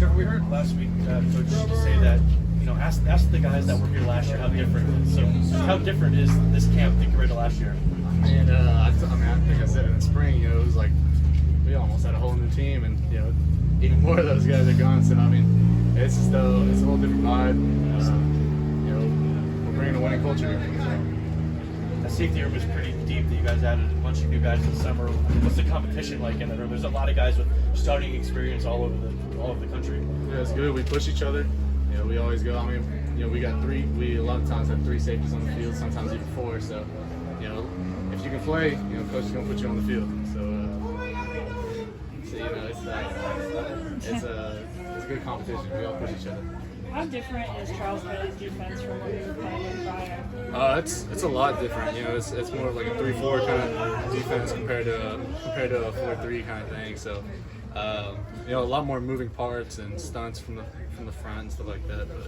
Trevor, we heard last week Coach say that, ask the guys that were here last year how different it is. So how different is this camp compared to last year? And I think I said it in the spring. It was like we almost had a whole new team, and even more of those guys are gone. So it's just it's a whole different vibe. We're bringing a winning culture here. The safety room is pretty deep. That you guys added a bunch of new guys this summer. What's the competition like in the room? There's a lot of guys with starting experience all over the country. Yeah, it's good. We push each other. We always go. We got three. We a lot of times have three safeties on the field. Sometimes even four. So, if you can play, coach is gonna put you on the field. It's a good competition. We all push each other. How different is Charles Bailey's defense from what you were playing in prior? It's a lot different. It's more of like a 3-4 kind of defense compared to a 4-3 kind of thing. So, a lot more moving parts and stunts from the front and stuff like that. But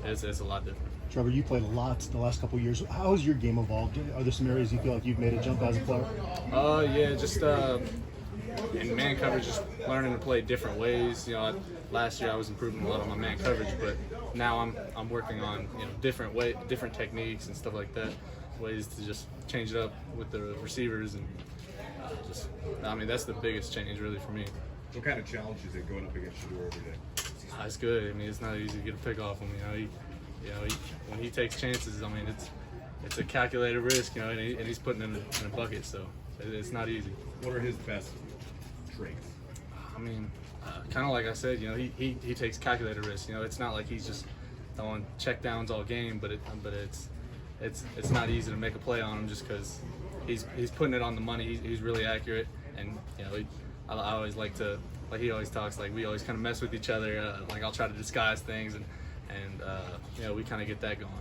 it's a lot different. Trevor, you played a lot the last couple of years. How has your game evolved? Are there some areas you feel like you've made a jump as a player? Yeah, just in man coverage, just learning to play different ways. Last year I was improving a lot on my man coverage, but now I'm working on different techniques and stuff like that, ways to just change it up with the receivers and that's the biggest change really for me. What kind of challenge is it going up against Shador every day? It's good. It's not easy to get a pick off him. When he takes chances, it's a calculated risk. And he's putting in a bucket, so it's not easy. What are his best traits? Kind of like I said, he takes calculated risks. It's not like he's just throwing check downs all game, but it's not easy to make a play on him just because he's putting it on the money. He's really accurate, and I always like to, like he always talks, like we always kind of mess with each other. Like I'll try to disguise things, and we kind of get that going.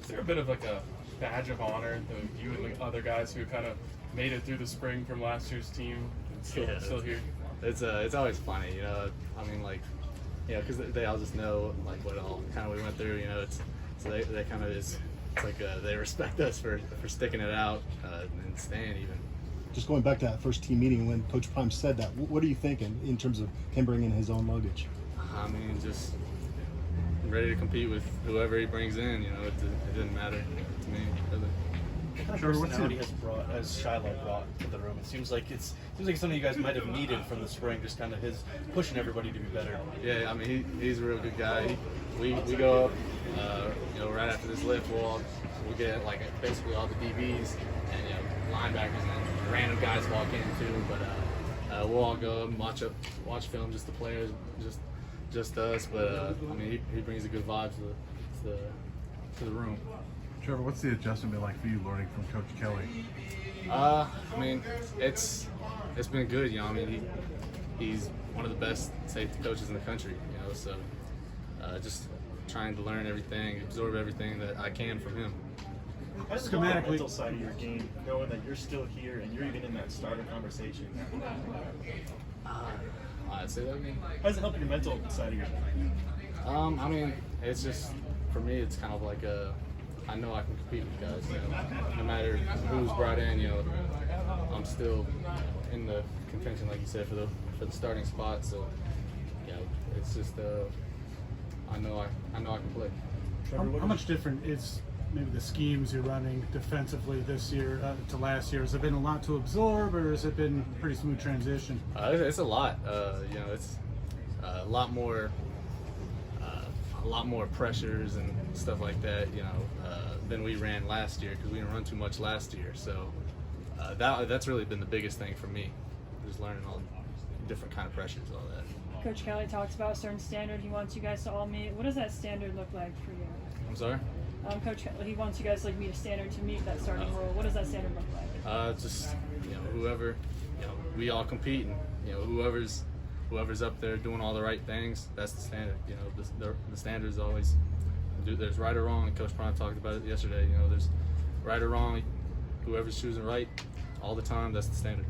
Is there a bit of like a badge of honor that you and the other guys who kind of made it through the spring from last year's team and still here? It's always funny, because they all just know like what all kind of we went through, so they kind of it's like they respect us for sticking it out and staying even. Just going back to that first team meeting when Coach Prime said that, what are you thinking in terms of him bringing his own luggage? Just ready to compete with whoever he brings in. It didn't matter to me really. What kind of personality has Shiloh brought to the room? It seems like something you guys might have needed from the spring, just kind of his pushing everybody to be better. Yeah, he's a real good guy. We go up, right after this lift, we'll get like basically all the DBs and linebackers and random guys walk in too. But we'll all go up and watch film, just the players, just us. But he brings a good vibe to the room. Trevor, what's the adjustment been like for you learning from Coach Kelly? It's been good. He's one of the best safety coaches in the country. So just trying to learn everything, absorb everything that I can from him. How does it help the mental side of your game, knowing that you're still here and you're even in that starter conversation? I'd say that again. How does it help your mental side of your game? It's just for me. It's kind of like I know I can compete with guys. No matter who's brought in, I'm still in the contention, like you said, for the starting spot. So, it's just I know I can play. How much different is maybe the schemes you're running defensively this year to last year? Has it been a lot to absorb, or has it been a pretty smooth transition? It's a lot. It's a lot more pressures and stuff like that, than we ran last year because we didn't run too much last year. So that's really been the biggest thing for me, just learning all different kind of pressures, all that. Coach Kelly talks about a certain standard he wants you guys to all meet. What does that standard look like for you? I'm sorry? Coach Kelly, he wants you guys to meet a standard to meet that starting role. What does that standard look like? Just whoever, we all compete, and whoever's up there doing all the right things, that's the standard. The standard is always, there's right or wrong. Coach Prime talked about it yesterday. There's right or wrong. Whoever's choosing right all the time, that's the standard.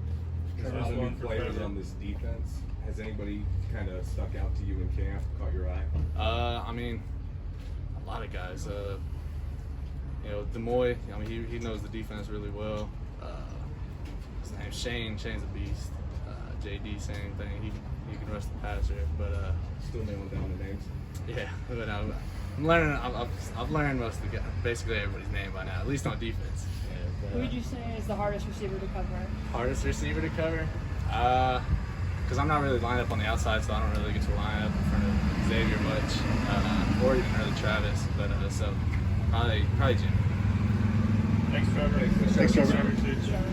There's a lot of new players on this defense. Has anybody kind of stuck out to you in camp, caught your eye? A lot of guys. Demoy, he knows the defense really well. His name's Shane. Shane's a beast. JD, same thing. you can rush the passer. But Still nailing down the names. yeah, but I'm learning. I've learned most of basically everybody's name by now, at least on defense. And, Who would you say is the hardest receiver to cover? hardest receiver to cover? Because I'm not really lined up on the outside, so I don't really get to line up in front of Xavier much, or even really Travis. But so probably Jimmy. Thanks, Trevor. Thanks, Trevor. Trevor.